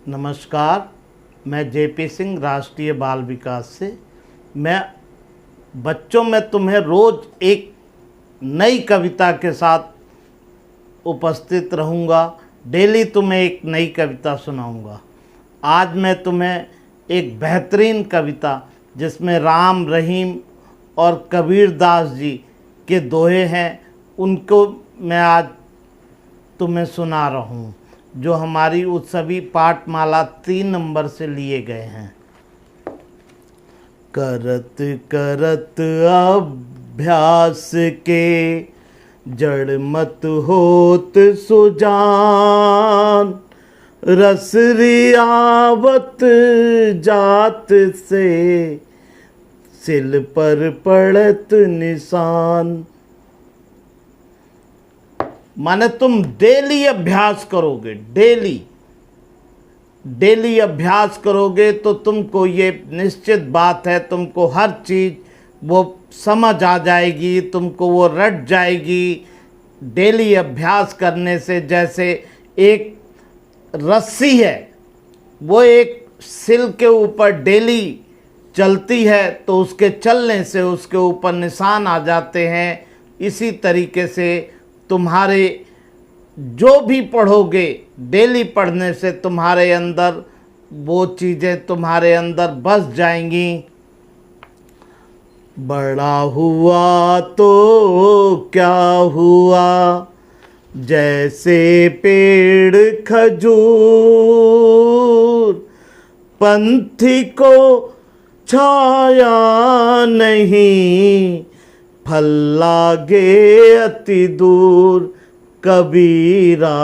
नमस्कार, मैं जेपी सिंह राष्ट्रीय बाल विकास से। मैं बच्चों में तुम्हें रोज़ एक नई कविता के साथ उपस्थित रहूँगा। डेली तुम्हें एक नई कविता सुनाऊँगा। आज मैं तुम्हें एक बेहतरीन कविता जिसमें राम रहीम और कबीर दास जी के दोहे हैं, उनको मैं आज तुम्हें सुना रहा हूँ, जो हमारी उत्सवी पाठमाला 3 नंबर से लिए गए हैं। करत करत अभ्यास के जड़ मत होत सुजान, रस रियावत जात से सिल पर पड़त निशान। माने तुम डेली अभ्यास करोगे, डेली अभ्यास करोगे तो तुमको ये निश्चित बात है, तुमको हर चीज़ वो समझ आ जाएगी, तुमको वो रट जाएगी। डेली अभ्यास करने से जैसे एक रस्सी है, वो एक सिल के ऊपर डेली चलती है तो उसके चलने से उसके ऊपर निशान आ जाते हैं। इसी तरीके से तुम्हारे जो भी पढ़ोगे, डेली पढ़ने से तुम्हारे अंदर वो चीज़ें तुम्हारे अंदर बस जाएंगी। बड़ा हुआ तो क्या हुआ, जैसे पेड़ खजूर, पंथी को छाया नहीं, फल लागे अति दूर। कबीरा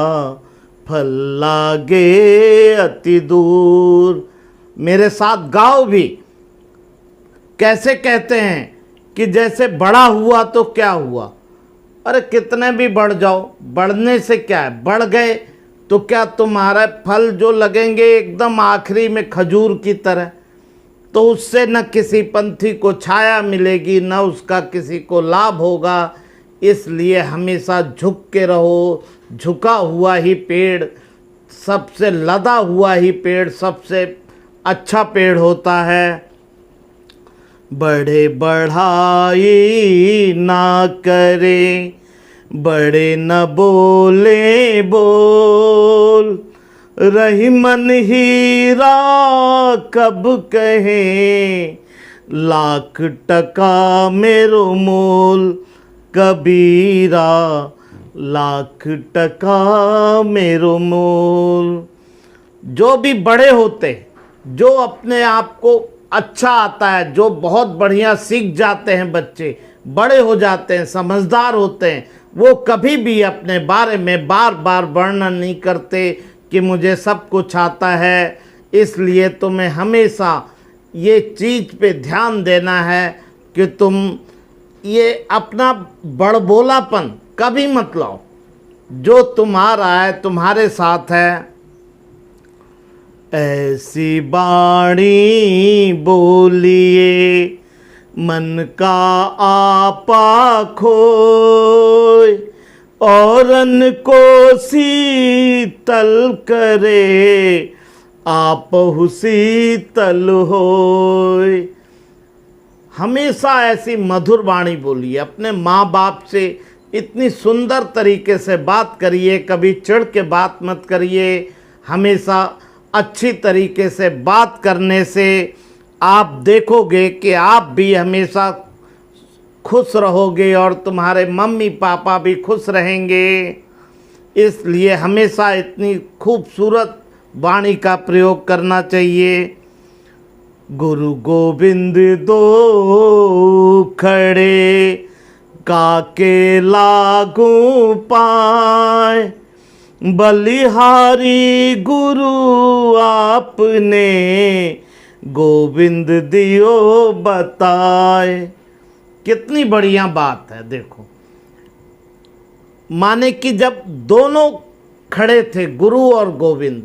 फल लागे अति दूर। मेरे साथ गाओ भी। कैसे कहते हैं कि जैसे बड़ा हुआ तो क्या हुआ। अरे कितने भी बढ़ जाओ, बढ़ने से क्या है, बढ़ गए तो क्या तुम्हारा फल जो लगेंगे एकदम आखिरी में खजूर की तरह, तो उससे न किसी पंथी को छाया मिलेगी, न उसका किसी को लाभ होगा। इसलिए हमेशा झुक के रहो। झुका हुआ ही पेड़, सबसे लदा हुआ ही पेड़ सबसे अच्छा पेड़ होता है। बड़े बढ़ाई ना करे, बड़े न बोले बोल, रही मन हीरा कब कहे, लाख टका मेरो मोल। कबीरा लाख टका मेरो मोल। जो भी बड़े होते, जो अपने आप को अच्छा आता है, जो बहुत बढ़िया सीख जाते हैं, बच्चे बड़े हो जाते हैं, समझदार होते हैं, वो कभी भी अपने बारे में बार बार वर्णन नहीं करते कि मुझे सब कुछ आता है। इसलिए तुम्हें हमेशा ये चीज़ पे ध्यान देना है कि तुम ये अपना बड़बोलापन कभी मत लाओ। जो तुम्हारा है, तुम्हारे साथ है। ऐसी बाणी बोलिए मन का आपा खोय, औरन को शीतल करे, आपहु शीतल होय। हमेशा ऐसी मधुर वाणी बोलिए। अपने माँ बाप से इतनी सुंदर तरीके से बात करिए, कभी चिढ़ के बात मत करिए। हमेशा अच्छी तरीके से बात करने से आप देखोगे कि आप भी हमेशा खुश रहोगे और तुम्हारे मम्मी पापा भी खुश रहेंगे। इसलिए हमेशा इतनी खूबसूरत वाणी का प्रयोग करना चाहिए। गुरु गोविंद दो खड़े, काके लागू पाए, बलिहारी गुरु आपने, गोविंद दियो बताए। कितनी बढ़िया बात है। देखो, माने कि जब दोनों खड़े थे, गुरु और गोविंद,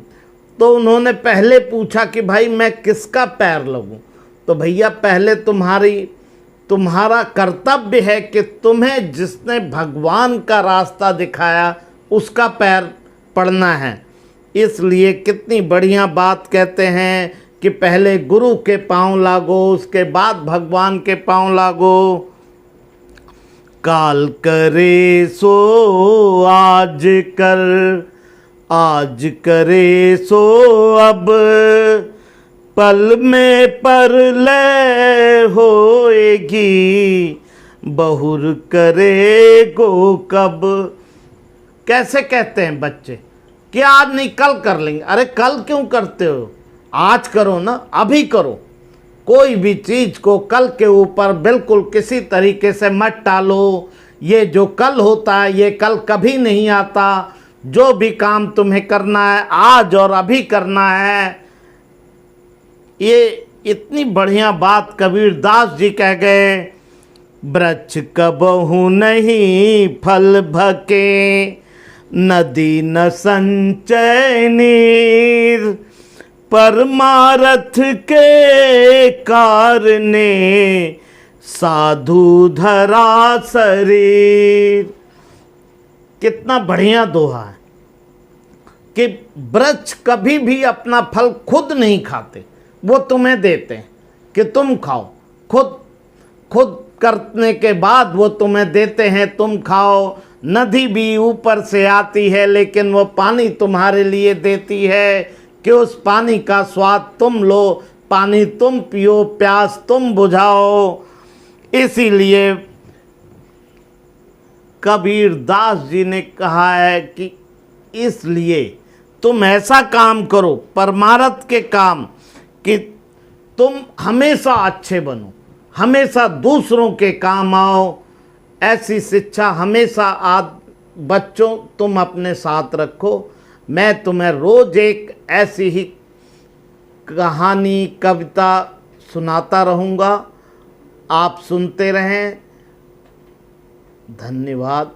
तो उन्होंने पहले पूछा कि भाई मैं किसका पैर लगूं। तो भैया पहले तुम्हारा कर्तव्य है कि तुम्हें जिसने भगवान का रास्ता दिखाया उसका पैर पड़ना है। इसलिए कितनी बढ़िया बात कहते हैं कि पहले गुरु के पांव लागो, उसके बाद भगवान के पांव लागो। काल करे सो आज कर, आज करे सो अब, पल में परलय होएगी, बहुर करे गो कब। कैसे कहते हैं बच्चे कि आज नहीं कल कर लेंगे। अरे कल क्यों करते हो, आज करो ना, अभी करो। कोई भी चीज़ को कल के ऊपर बिल्कुल किसी तरीके से मत टालो। ये जो कल होता है ये कल कभी नहीं आता। जो भी काम तुम्हें करना है आज और अभी करना है। ये इतनी बढ़िया बात कबीरदास जी कह गए, वृक्ष कबहु नहीं फल भके, नदी न संचय नीर, परमारथ के कारणे साधु धरा शरीर। कितना बढ़िया दोहा है कि वृक्ष कभी भी अपना फल खुद नहीं खाते, वो तुम्हें देते हैं कि तुम खाओ। खुद करने के बाद वो तुम्हें देते हैं, तुम खाओ। नदी भी ऊपर से आती है लेकिन वो पानी तुम्हारे लिए देती है कि उस पानी का स्वाद तुम लो, पानी तुम पियो, प्यास तुम बुझाओ। इसीलिए कबीरदास जी ने कहा है कि इसलिए तुम ऐसा काम करो, परमार्थ के काम, कि तुम हमेशा अच्छे बनो, हमेशा दूसरों के काम आओ। ऐसी शिक्षा हमेशा बच्चों तुम अपने साथ रखो। मैं तुम्हें रोज एक ऐसी ही कहानी, कविता सुनाता रहूँगा। आप सुनते रहें। धन्यवाद।